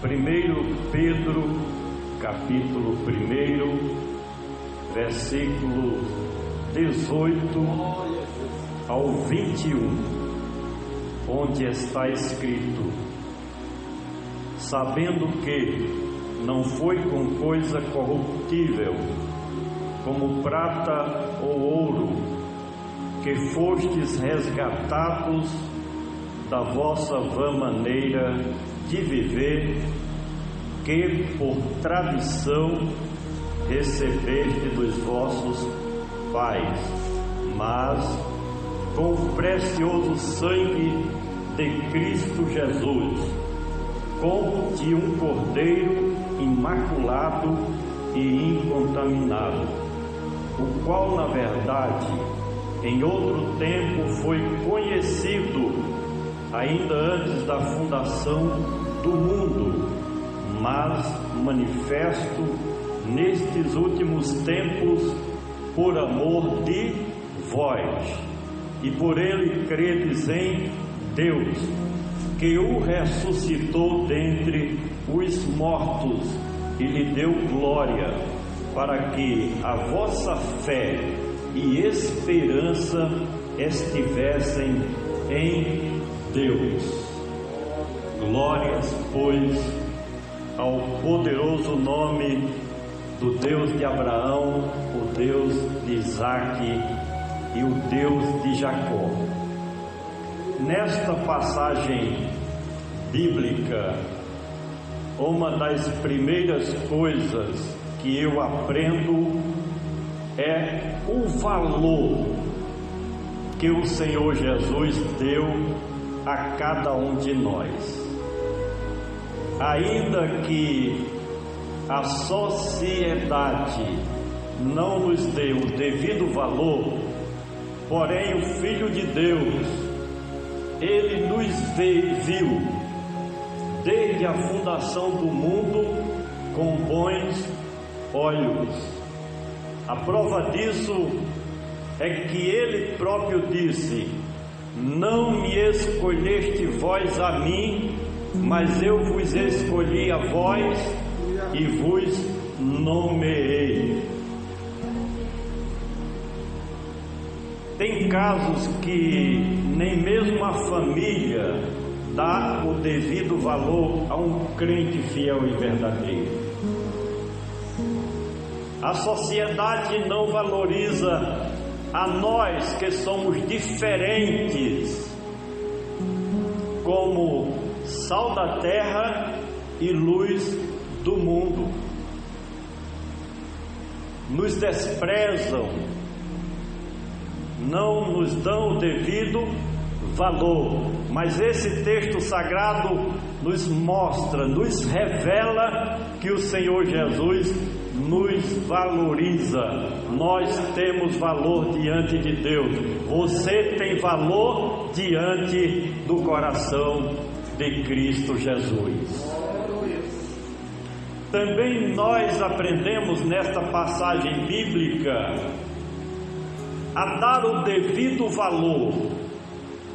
1 Pedro, capítulo 1, versículo 18 ao 21, onde está escrito: sabendo que não foi com coisa corruptível, como prata ou ouro, que fostes resgatados da vossa vã maneira de viver, que por tradição recebeste dos vossos pais, mas com o precioso sangue de Cristo Jesus, como de um cordeiro imaculado e incontaminado, o qual na verdade em outro tempo foi conhecido ainda antes da fundação do mundo, mas manifesto nestes últimos tempos por amor de vós, e por ele credes em Deus, que o ressuscitou dentre os mortos e lhe deu glória, para que a vossa fé e esperança estivessem em Deus. Glórias, pois, ao poderoso nome do Deus de Abraão, o Deus de Isaque e o Deus de Jacó. Nesta passagem bíblica, uma das primeiras coisas que eu aprendo é o valor que o Senhor Jesus deu a cada um de nós. Ainda que a sociedade não nos dê o devido valor, porém o Filho de Deus, ele nos viu desde a fundação do mundo com bons olhos. A prova disso é que ele próprio disse: não me escolheste vós a mim, mas eu vos escolhi a vós e vos nomeei. Tem casos que nem mesmo a família dá o devido valor a um crente fiel e verdadeiro. A sociedade não valoriza a nós que somos diferentes, como sal da terra e luz do mundo. Nos desprezam, não nos dão o devido valor. Mas esse texto sagrado nos mostra, nos revela que o Senhor Jesus nos valoriza. Nós temos valor diante de Deus. Você tem valor diante do coração de Cristo Jesus. Também nós aprendemos nesta passagem bíblica a dar o devido valor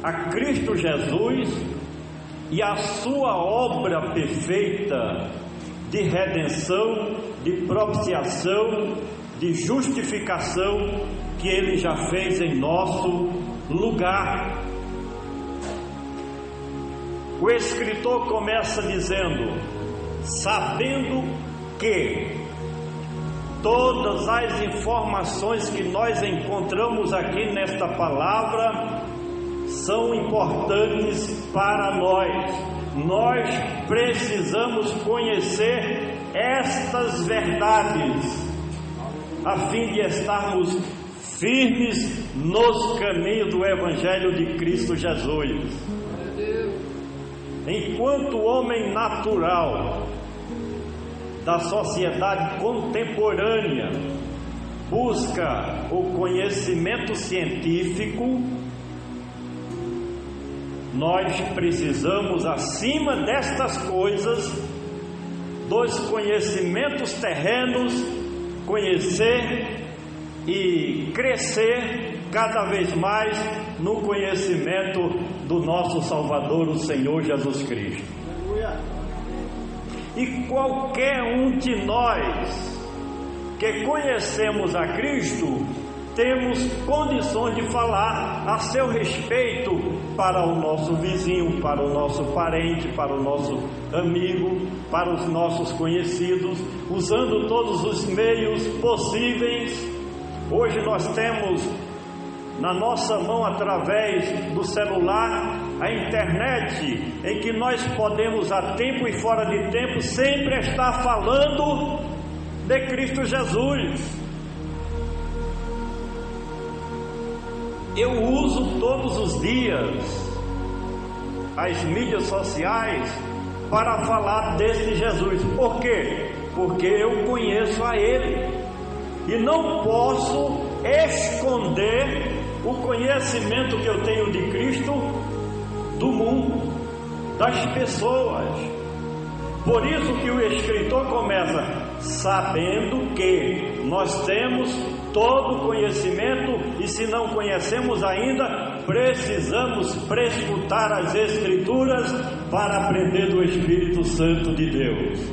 a Cristo Jesus e a sua obra perfeita de redenção, de propiciação, de justificação que Ele já fez em nosso lugar. O escritor começa dizendo: sabendo que todas as informações que nós encontramos aqui nesta palavra são importantes para nós. Nós precisamos conhecer estas verdades a fim de estarmos firmes nos caminhos do Evangelho de Cristo Jesus. Enquanto o homem natural da sociedade contemporânea busca o conhecimento científico, nós precisamos, acima destas coisas, dos conhecimentos terrenos, conhecer e crescer cada vez mais no conhecimento do nosso Salvador, o Senhor Jesus Cristo. E qualquer um de nós que conhecemos a Cristo, temos condições de falar a seu respeito para o nosso vizinho, para o nosso parente, para o nosso amigo, para os nossos conhecidos, usando todos os meios possíveis. Hoje nós temos na nossa mão, através do celular, a internet, em que nós podemos, a tempo e fora de tempo, sempre estar falando de Cristo Jesus. Eu uso todos os dias as mídias sociais para falar desse Jesus. Por quê? Porque eu conheço a Ele e não posso esconder o conhecimento que eu tenho de Cristo do mundo, das pessoas. Por isso que o escritor começa sabendo que nós temos todo o conhecimento, e se não conhecemos ainda, precisamos prescrutar as Escrituras para aprender do Espírito Santo de Deus.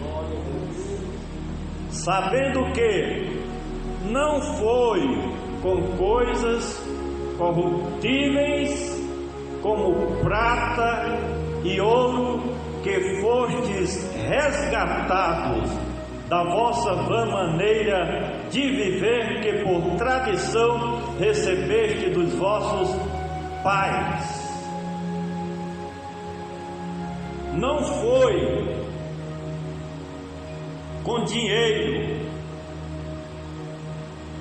Sabendo que não foi com coisas corruptíveis, como prata e ouro, que fostes resgatados da vossa vã maneira de viver, que por tradição recebeste dos vossos pais. Não foi com dinheiro,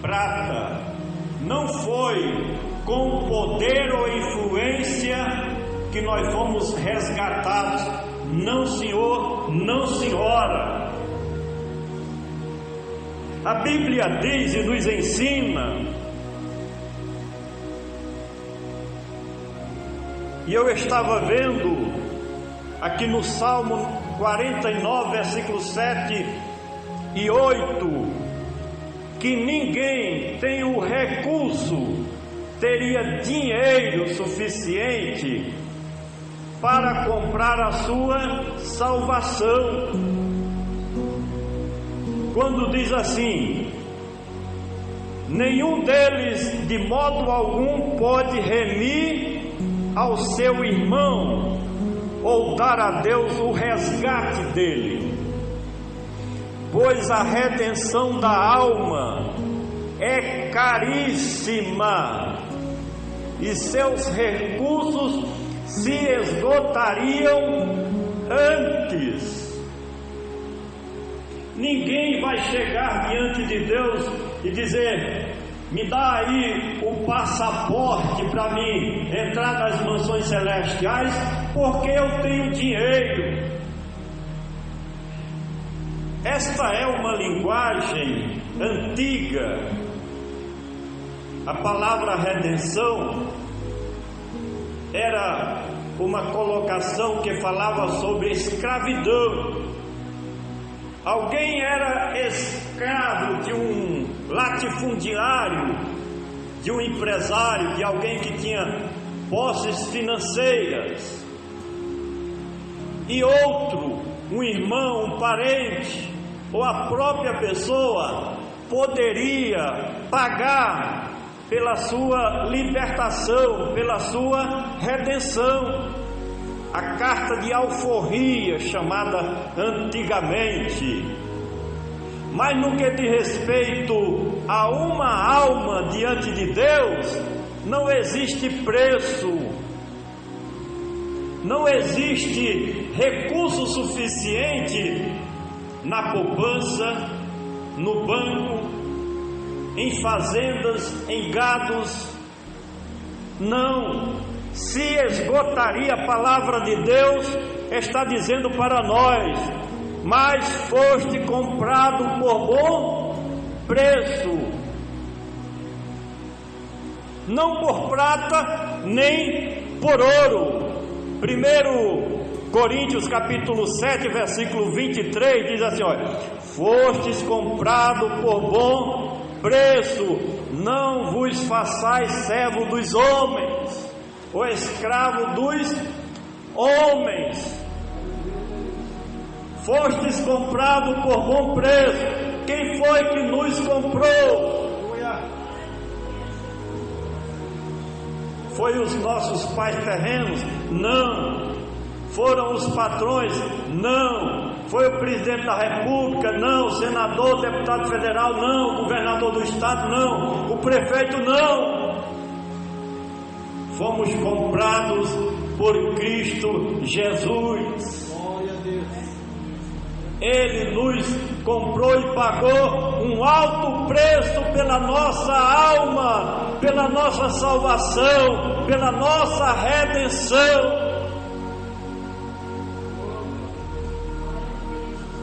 prata, não foi com poder ou influência que nós fomos resgatados. Não, senhor, não, senhora. A Bíblia diz e nos ensina, e eu estava vendo aqui no Salmo 49, versículos 7 e 8, que ninguém tem o recurso, teria dinheiro suficiente para comprar a sua salvação. Quando diz assim: nenhum deles de modo algum pode remir ao seu irmão ou dar a Deus o resgate dele, pois a redenção da alma é caríssima e seus recursos se esgotariam antes. Ninguém vai chegar diante de Deus e dizer: me dá aí o passaporte para mim entrar nas mansões celestiais, porque eu tenho dinheiro. Esta é uma linguagem antiga. A palavra redenção era uma colocação que falava sobre escravidão. Alguém era escravo de um latifundiário, de um empresário, de alguém que tinha posses financeiras, e outro, um irmão, um parente, ou a própria pessoa, poderia pagar pela sua libertação, pela sua redenção. A carta de alforria, chamada antigamente. Mas no que diz respeito a uma alma diante de Deus, não existe preço, não existe recurso suficiente na poupança, no banco, em fazendas, em gados. Não. Se esgotaria. A palavra de Deus está dizendo para nós: mas foste comprado por bom preço, não por prata nem por ouro. 1 Coríntios capítulo 7, versículo 23 diz assim: olha, fostes comprado por bom preço, não vos façais servo dos homens, o escravo dos homens. Fostes comprado por bom preço. Quem foi que nos comprou? Foi os nossos pais terrenos? Não. Foram os patrões? Não. Foi o presidente da república? Não. Senador, deputado federal? Não. Governador do estado? Não. O prefeito? Não. Fomos comprados por Cristo Jesus. Glória a Deus. Ele nos comprou e pagou um alto preço pela nossa alma, pela nossa salvação, pela nossa redenção.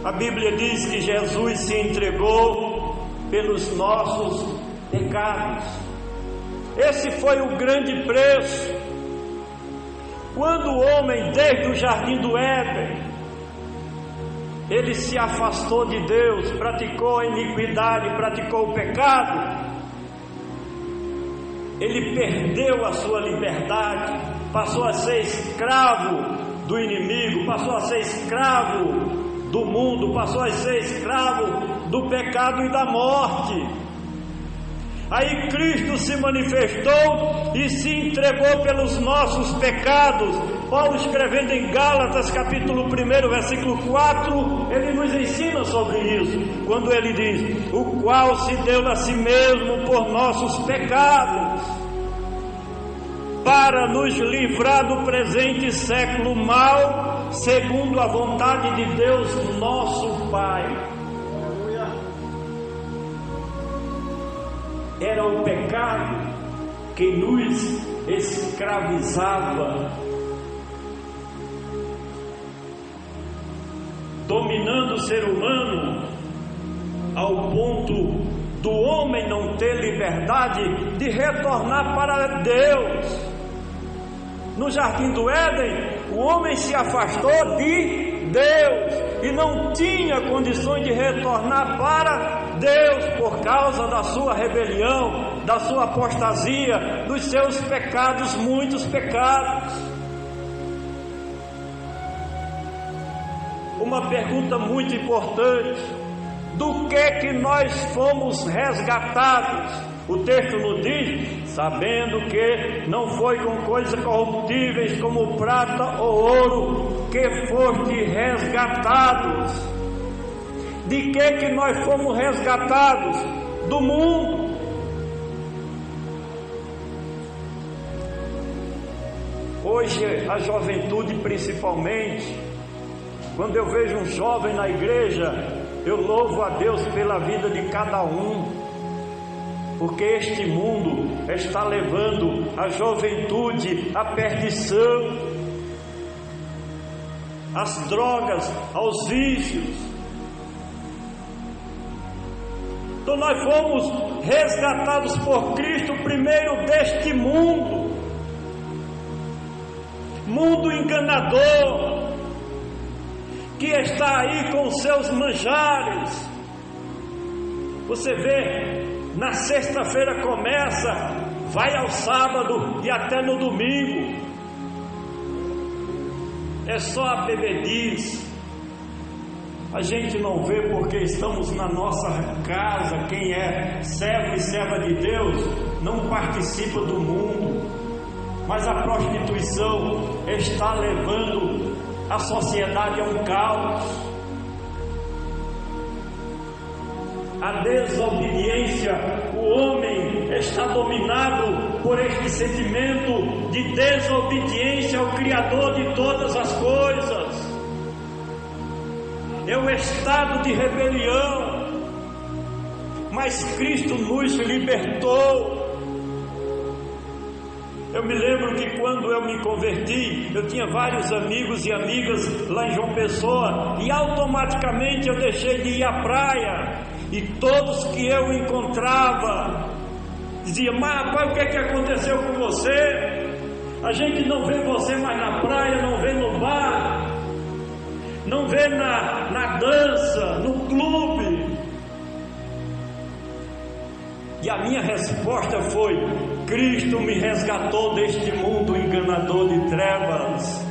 A Bíblia diz que Jesus se entregou pelos nossos pecados. Esse foi o grande preço. Quando o homem, desde o jardim do Éden, ele se afastou de Deus, praticou a iniquidade, praticou o pecado, ele perdeu a sua liberdade, passou a ser escravo do inimigo, passou a ser escravo do mundo, passou a ser escravo do pecado e da morte. Aí Cristo se manifestou e se entregou pelos nossos pecados. Paulo, escrevendo em Gálatas capítulo 1, versículo 4, ele nos ensina sobre isso, quando ele diz: o qual se deu a si mesmo por nossos pecados, para nos livrar do presente século mau, segundo a vontade de Deus nosso Pai. Era o pecado que nos escravizava, dominando o ser humano ao ponto do homem não ter liberdade de retornar para Deus. No jardim do Éden, o homem se afastou de Deus e não tinha condições de retornar para Deus por causa da sua rebelião, da sua apostasia, dos seus pecados, muitos pecados. Uma pergunta muito importante: do que nós fomos resgatados? O texto nos diz: sabendo que não foi com coisas corruptíveis como prata ou ouro que foste resgatados. De que nós fomos resgatados? Do mundo. Hoje a juventude, principalmente, quando eu vejo um jovem na igreja, eu louvo a Deus pela vida de cada um, porque este mundo está levando a juventude à perdição, às drogas, aos vícios. Então nós fomos resgatados por Cristo primeiro deste mundo enganador, que está aí com seus manjares. Você vê, na sexta-feira começa, vai ao sábado e até no domingo, é só a bebedice. A gente não vê porque estamos na nossa casa. Quem é servo e serva de Deus não participa do mundo, mas a prostituição está levando a sociedade a um caos. A desobediência, o homem está dominado por este sentimento de desobediência ao Criador de todas as coisas. É o estado de rebelião, mas Cristo nos libertou. Eu me lembro que quando eu me converti, eu tinha vários amigos e amigas lá em João Pessoa, e automaticamente eu deixei de ir à praia, e todos que eu encontrava diziam: mas rapaz, o que é que aconteceu com você? A gente não vê você mais na praia, não vê no bar, não vê na dança, no clube. E a minha resposta foi: Cristo me resgatou deste mundo enganador de trevas.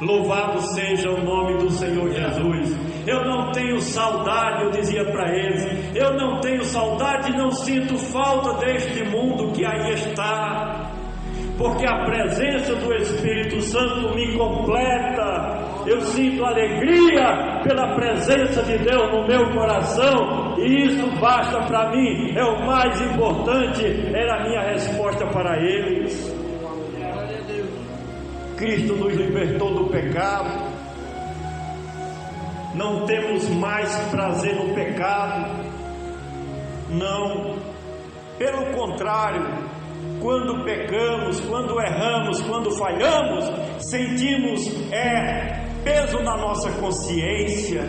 Louvado seja o nome do Senhor Jesus. Eu não tenho saudade, eu dizia para eles, eu não tenho saudade, não sinto falta deste mundo que aí está, porque a presença do Espírito Santo me completa. Eu sinto alegria pela presença de Deus no meu coração, e isso basta para mim, é o mais importante, era a minha resposta para eles. Cristo nos libertou do pecado, não temos mais prazer no pecado, não, pelo contrário, quando pecamos, quando erramos, quando falhamos, sentimos peso na nossa consciência,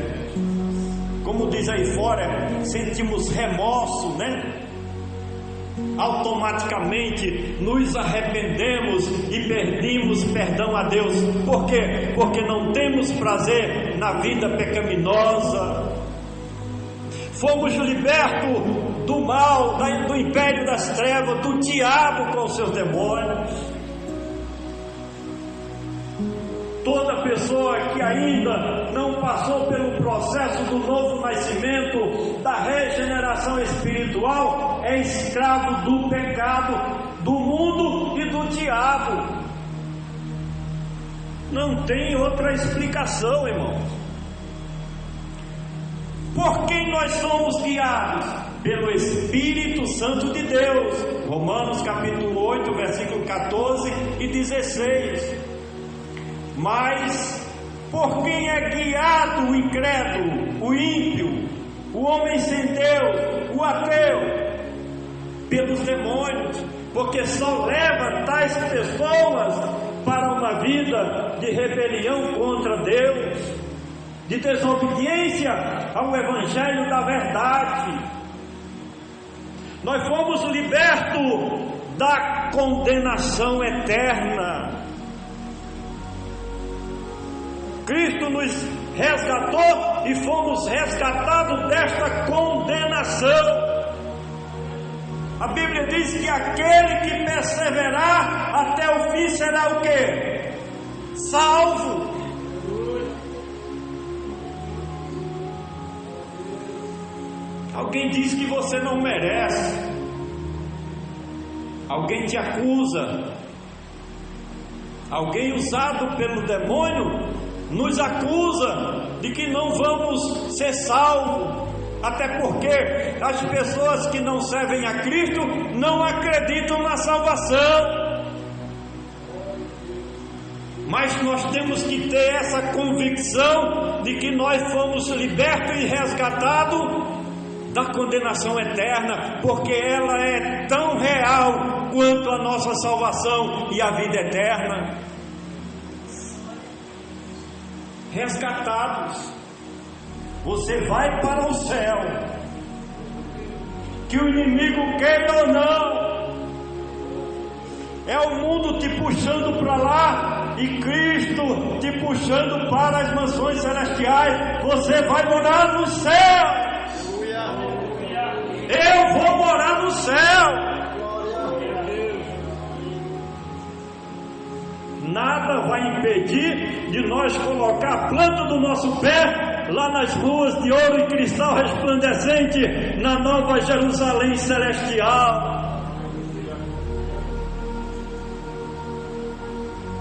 como diz aí fora, sentimos remorso, né? Automaticamente nos arrependemos e pedimos perdão a Deus. Por quê? Porque não temos prazer na vida pecaminosa. Fomos libertos do mal, do império das trevas, do diabo com os seus demônios. Toda pessoa que ainda não passou pelo processo do novo nascimento, da regeneração espiritual, é escravo do pecado, do mundo e do diabo. Não tem outra explicação, irmãos. Por quem nós somos guiados? Pelo Espírito Santo de Deus. Romanos capítulo 8, versículo 14 e 16. Mas por quem é guiado o incrédulo, o ímpio, o homem sem Deus, o ateu? Pelos demônios, porque só leva tais pessoas para uma vida de rebelião contra Deus, de desobediência ao Evangelho da verdade. Nós fomos libertos da condenação eterna. Cristo nos resgatou e fomos resgatados desta condenação. A Bíblia diz que aquele que perseverar até o fim será o quê? Salvo. Alguém diz que você não merece. Alguém te acusa. Alguém usado pelo demônio nos acusa de que não vamos ser salvos, até porque as pessoas que não servem a Cristo não acreditam na salvação. Mas nós temos que ter essa convicção de que nós fomos libertos e resgatados da condenação eterna, porque ela é tão real quanto a nossa salvação e a vida eterna. Resgatados, você vai para o céu, que o inimigo queira ou não. É o mundo te puxando para lá e Cristo te puxando para as mansões celestiais. Você vai morar no céu. Eu vou morar no céu. Nada vai impedir de nós colocar a planta do nosso pé lá nas ruas de ouro e cristal resplandecente, na Nova Jerusalém celestial.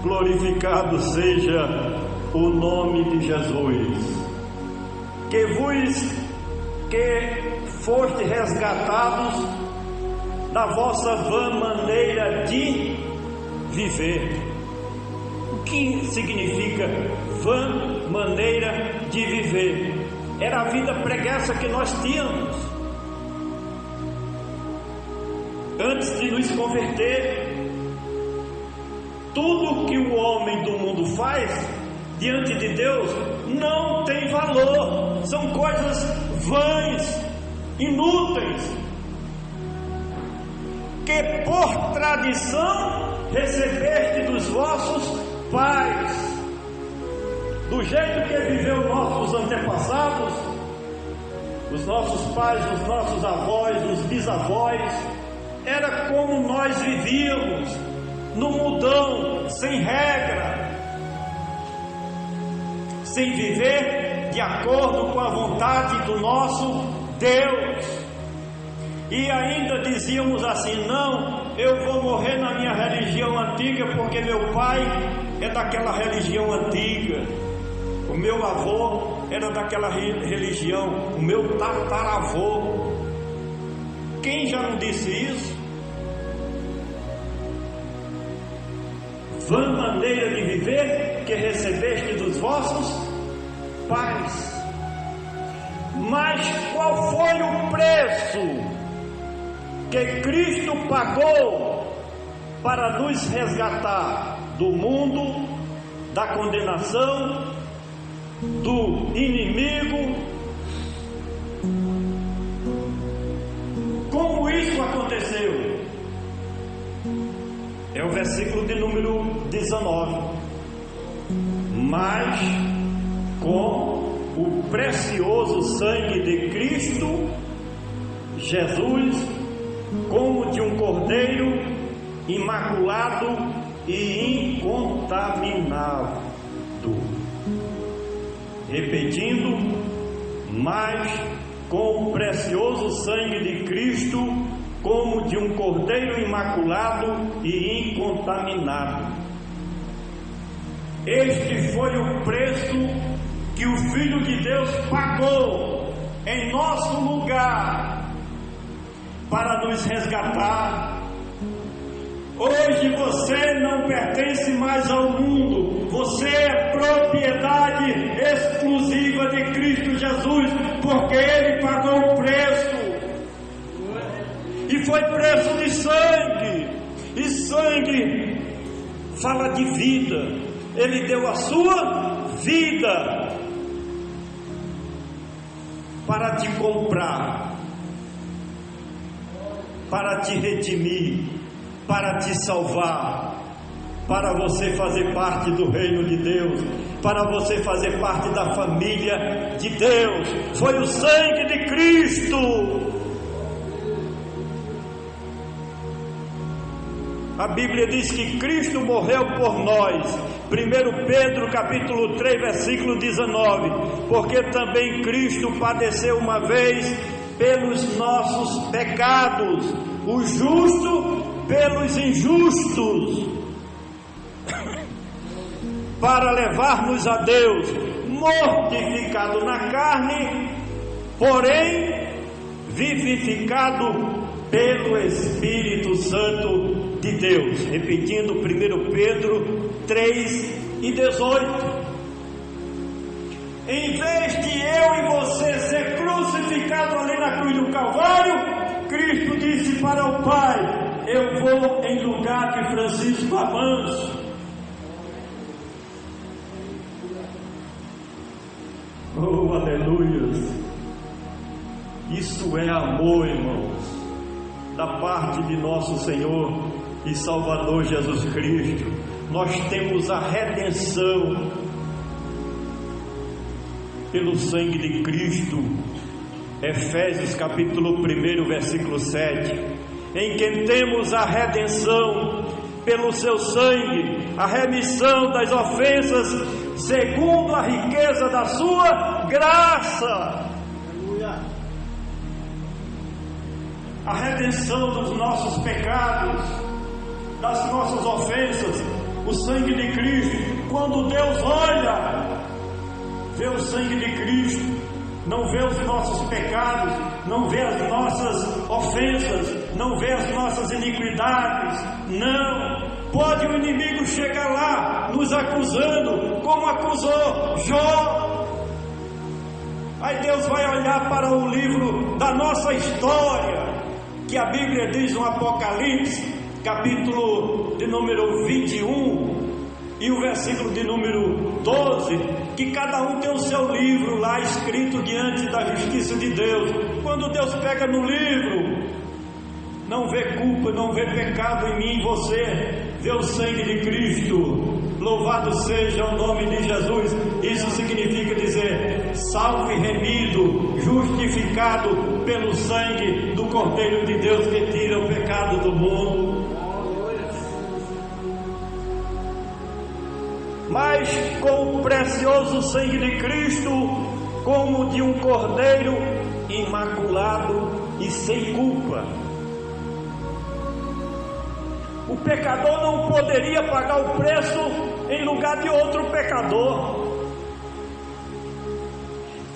Glorificado seja o nome de Jesus. Que foste resgatados da vossa vã maneira de viver. O que significa vã maneira de viver? Era a vida preguiça que nós tínhamos antes de nos converter. Tudo que o homem do mundo faz diante de Deus não tem valor, são coisas vãs, inúteis, que por tradição recebeste dos vossos pais. Do jeito que viveu nossos antepassados, os nossos pais, os nossos avós, os bisavós, era como nós vivíamos, no mundão, sem regra. sem viver de acordo com a vontade do nosso Deus. E ainda dizíamos assim: não, eu vou morrer na minha religião antiga, porque meu pai é daquela religião antiga, o meu avô era daquela religião, o meu tataravô. Quem já não disse isso? Vã maneira de viver que recebeste dos vossos pais. Mas qual foi o preço que Cristo pagou para nos resgatar do mundo, da condenação, do inimigo? Como isso aconteceu? É o versículo de número 19. Mas com o precioso sangue de Cristo Jesus, como de um cordeiro imaculado e incontaminado. Repetindo: mas com o precioso sangue de Cristo, como de um cordeiro imaculado e incontaminado. Este foi o preço que o Filho de Deus pagou em nosso lugar para nos resgatar. Hoje você não pertence mais ao mundo, você é propriedade exclusiva de Cristo Jesus, porque Ele pagou o preço. E foi preço de sangue, e sangue fala de vida. Ele deu a sua vida para te comprar, para te redimir, para te salvar, para você fazer parte do reino de Deus, para você fazer parte da família de Deus. Foi o sangue de Cristo. A Bíblia diz que Cristo morreu por nós. 1 Pedro capítulo 3 versículo 19. Porque também Cristo padeceu uma vez pelos nossos pecados, o justo pelos injustos, para levar-nos a Deus, mortificado na carne, porém vivificado pelo Espírito Santo de Deus. Repetindo 1 Pedro 3 e 18. Em vez de eu e você ser crucificado ali na cruz do Calvário, Cristo disse para o Pai: eu vou em lugar de Francisco Amanso. Oh, aleluia! Isso é amor, irmãos, da parte de nosso Senhor e Salvador Jesus Cristo. Nós temos a redenção pelo sangue de Cristo. Efésios capítulo 1 versículo 7. Em quem temos a redenção pelo seu sangue, a remissão das ofensas, segundo a riqueza da sua graça. A redenção dos nossos pecados, das nossas ofensas, o sangue de Cristo. Quando Deus olha, vê o sangue de Cristo, não vê os nossos pecados, não vê as nossas ofensas, não vê as nossas iniquidades. Não. Pode o inimigo chegar lá nos acusando, como acusou Jó. Aí Deus vai olhar para o livro da nossa história, que a Bíblia diz no Apocalipse, capítulo de número 21 e o versículo de número 12, que cada um tem o seu livro lá escrito diante da justiça de Deus. Quando Deus pega no livro, não vê culpa, não vê pecado em mim e você, vê o sangue de Cristo. Louvado seja o nome de Jesus. Isso significa dizer salvo e remido, justificado pelo sangue do Cordeiro de Deus que tira o pecado do mundo. mas com o precioso sangue de Cristo, como de um cordeiro imaculado e sem culpa. O pecador não poderia pagar o preço em lugar de outro pecador.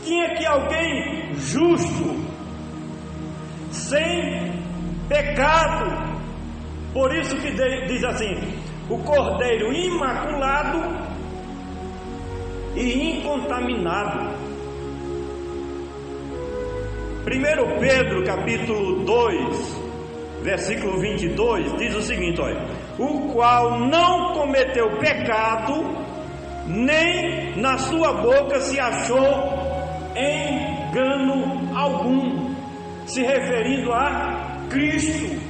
Tinha que alguém justo, sem pecado. Por isso que diz assim: o cordeiro imaculado e incontaminado. 1 Pedro capítulo 2, versículo 22, diz o seguinte: olha, o qual não cometeu pecado, nem na sua boca se achou engano algum, se referindo a Cristo.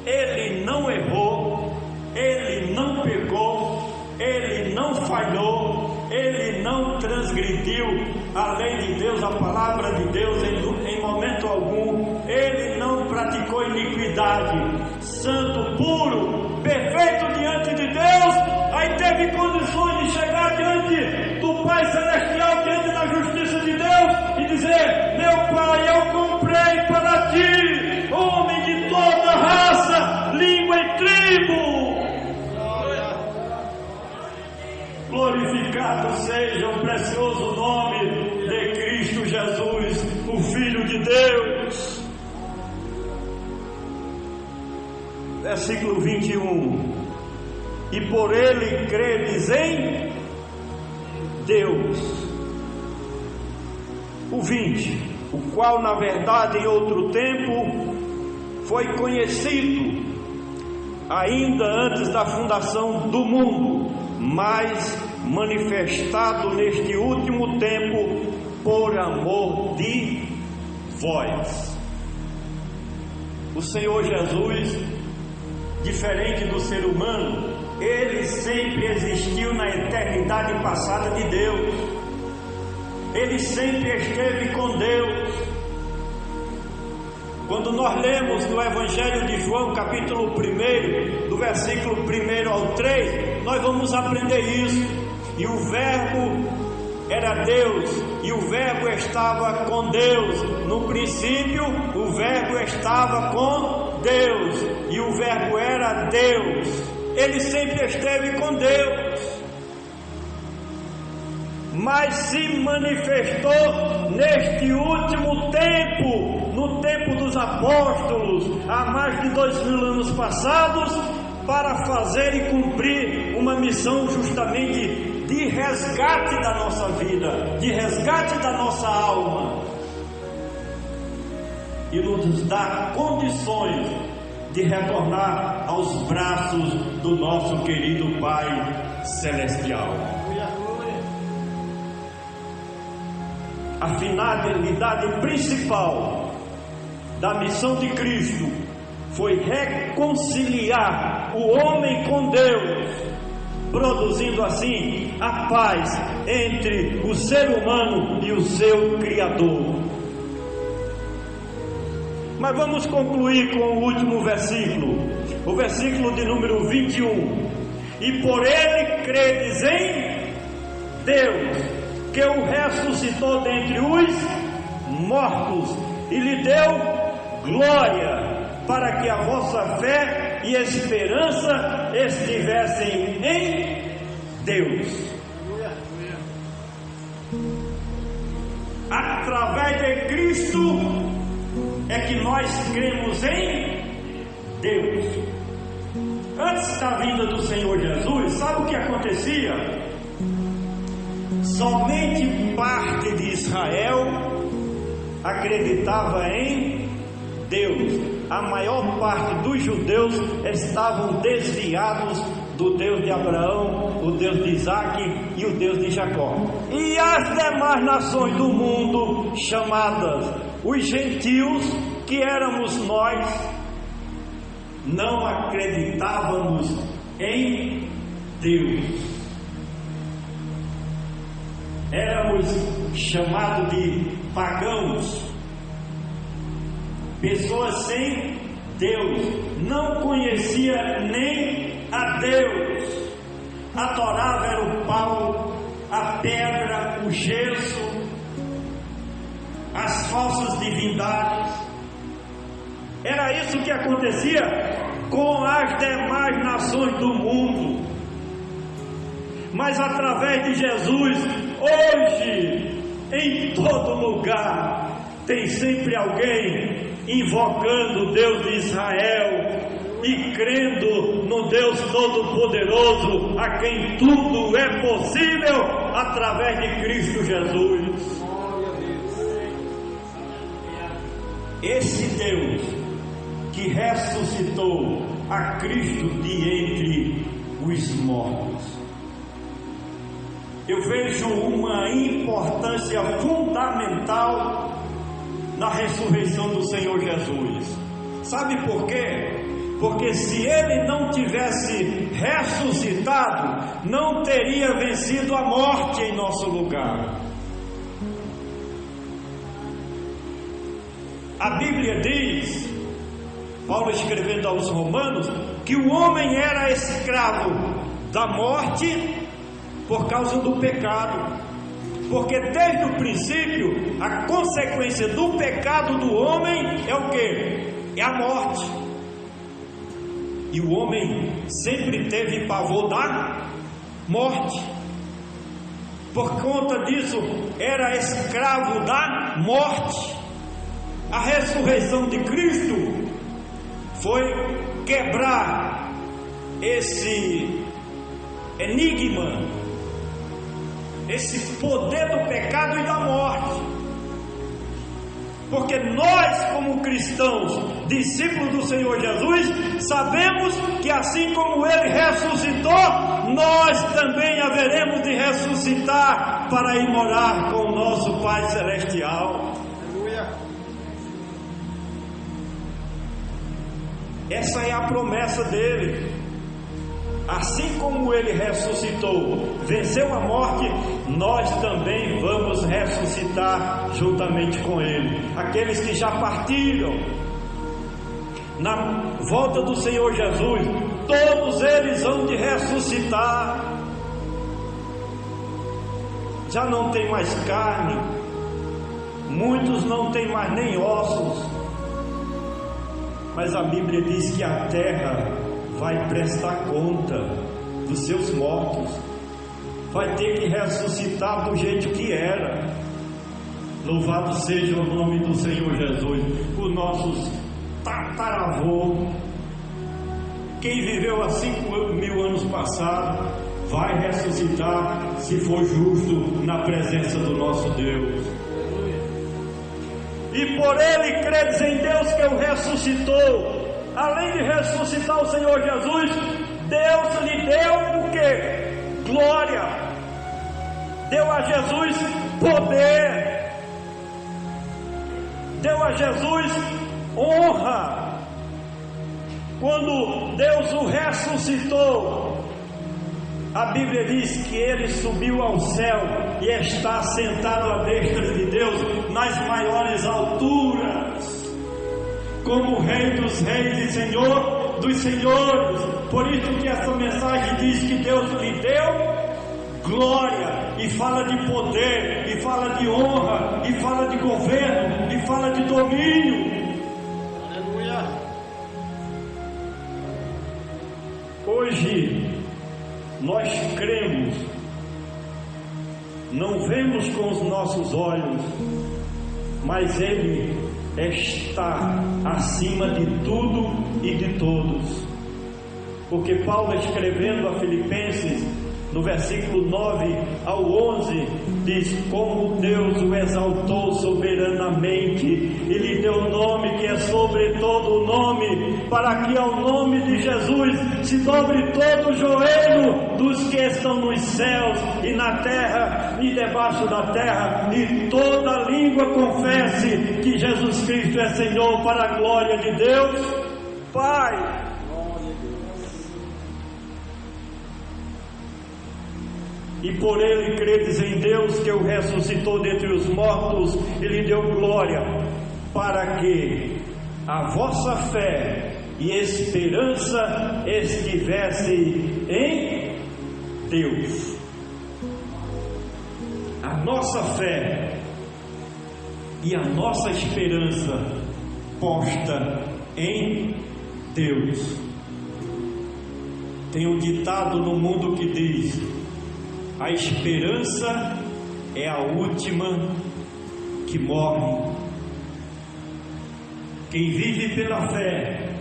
Ele não errou, ele não pecou, ele não falhou, ele não transgrediu a lei de Deus, a palavra de Deus em momento algum. Ele não praticou iniquidade, santo, puro, perfeito diante de Deus. Aí teve condições de chegar diante do Pai Celestial, diante da justiça de Deus, e dizer: meu Pai, eu comprei para ti homem de toda raça, língua e tribo. Glorificado seja o precioso nome de Cristo Jesus, o Filho de Deus. Versículo 21. E por ele credes em Deus. O 20. O qual na verdade em outro tempo foi conhecido, ainda antes da fundação do mundo, mas manifestado neste último tempo por amor de vós. O Senhor Jesus, diferente do ser humano, ele sempre existiu na eternidade passada de Deus. Ele sempre esteve com Deus. Quando nós lemos no Evangelho de João, capítulo 1, do versículo 1 ao 3, nós vamos aprender isso. E o Verbo era Deus, e o Verbo estava com Deus. No princípio, o Verbo estava com Deus, e o Verbo era Deus. Ele sempre esteve com Deus, mas se manifestou neste último tempo, no tempo dos apóstolos, há mais de 2000 anos passados, para fazer e cumprir uma missão justamente de resgate da nossa vida, de resgate da nossa alma, e nos dá condições de retornar aos braços do nosso querido Pai Celestial. A finalidade principal da missão de Cristo foi reconciliar o homem com Deus, produzindo assim a paz entre o ser humano e o seu Criador. Mas vamos concluir com o último versículo, o versículo de número 21. E por ele credes em Deus, que o ressuscitou dentre os mortos e lhe deu glória, para que a vossa fé e esperança estivessem em Deus. Através de Cristo é que nós cremos em Deus. Antes da vinda do Senhor Jesus, sabe o que acontecia? Somente parte de Israel acreditava em Deus. A maior parte dos judeus estavam desviados do Deus de Abraão, o Deus de Isaac e o Deus de Jacó. E as demais nações do mundo, chamadas os gentios, que éramos nós, não acreditávamos em Deus. Éramos chamados de pagãos, pessoas sem Deus, não conhecia nem a Deus. adorava era o pau, a pedra, o gesso, as falsas divindades. Era isso que acontecia com as demais nações do mundo. Mas através de Jesus, hoje, em todo lugar, tem sempre alguém invocando o Deus de Israel e crendo no Deus Todo-Poderoso, a quem tudo é possível através de Cristo Jesus. Esse Deus que ressuscitou a Cristo de entre os mortos, eu vejo uma importância fundamental na ressurreição do Senhor Jesus. Sabe por quê? Porque se Ele não tivesse ressuscitado, não teria vencido a morte em nosso lugar. A Bíblia diz, Paulo escrevendo aos Romanos, que o homem era escravo da morte por causa do pecado, porque desde o princípio a consequência do pecado do homem é o quê? É a morte. E o homem sempre teve pavor da morte. Por conta disso, era escravo da morte. A ressurreição de Cristo foi quebrar esse enigma, esse poder do pecado e da morte. Porque nós, como cristãos, discípulos do Senhor Jesus, sabemos que assim como Ele ressuscitou, nós também haveremos de ressuscitar para ir morar com o nosso Pai Celestial. Aleluia. Essa é a promessa dele. Assim como Ele ressuscitou, venceu a morte, nós também vamos ressuscitar juntamente com Ele. Aqueles que já partiram, na volta do Senhor Jesus, todos eles vão de ressuscitar. Já não tem mais carne, muitos não têm mais nem ossos, mas a Bíblia diz que a terra vai prestar conta dos seus mortos, vai ter que ressuscitar do jeito que era. Louvado seja o nome do Senhor Jesus. Os nossos tataravô, quem viveu há 5.000 anos passados, vai ressuscitar, se for justo, na presença do nosso Deus. E por Ele credes em Deus que o ressuscitou. Além de ressuscitar o Senhor Jesus, Deus lhe deu o que? Glória. Deu a Jesus poder. Deu a Jesus honra. Quando Deus o ressuscitou, a Bíblia diz que Ele subiu ao céu e está sentado à destra de Deus nas maiores alturas, como Rei dos Reis e Senhor dos Senhores. Por isso que essa mensagem diz que Deus lhe deu glória, e fala de poder, e fala de honra, e fala de governo, e fala de domínio. Aleluia. Hoje nós cremos, não vemos com os nossos olhos, mas Ele está acima de tudo e de todos. Porque Paulo, escrevendo a Filipenses, no versículo 9 ao 11, diz: como Deus o exaltou soberanamente e lhe deu o nome que é sobre todo o nome, para que ao nome de Jesus se dobre todo o joelho dos que estão nos céus e na terra e debaixo da terra, e toda língua confesse que Jesus Cristo é Senhor, para a glória de Deus Pai. E por Ele credes em Deus que o ressuscitou dentre os mortos e lhe deu glória, para que a vossa fé e esperança estivesse em Deus. A nossa fé e a nossa esperança posta em Deus. Tem um ditado no mundo que diz: a esperança é a última que morre. Quem vive pela fé,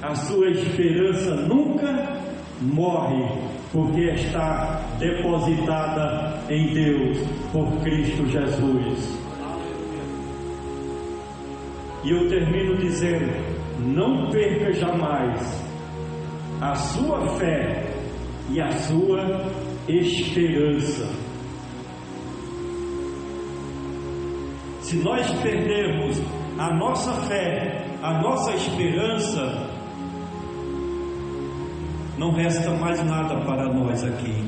a sua esperança nunca morre, porque está depositada em Deus por Cristo Jesus. E eu termino dizendo: não perca jamais a sua fé e a sua esperança. Se nós perdermos a nossa fé, a nossa esperança, não resta mais nada para nós aqui,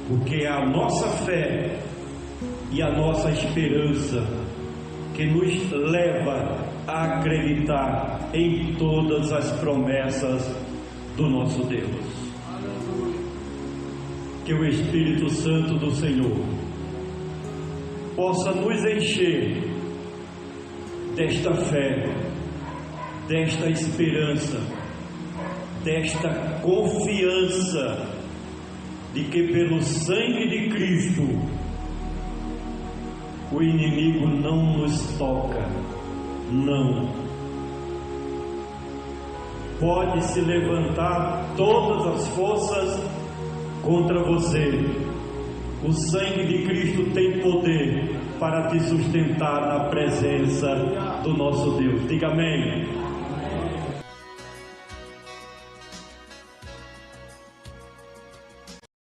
porque é a nossa fé e a nossa esperança que nos leva a acreditar em todas as promessas do nosso Deus. Que o Espírito Santo do Senhor possa nos encher desta fé, desta esperança, desta confiança de que pelo sangue de Cristo o inimigo não nos toca. Não. Pode se levantar todas as forças contra você. O sangue de Cristo tem poder para te sustentar na presença do nosso Deus. Diga amém.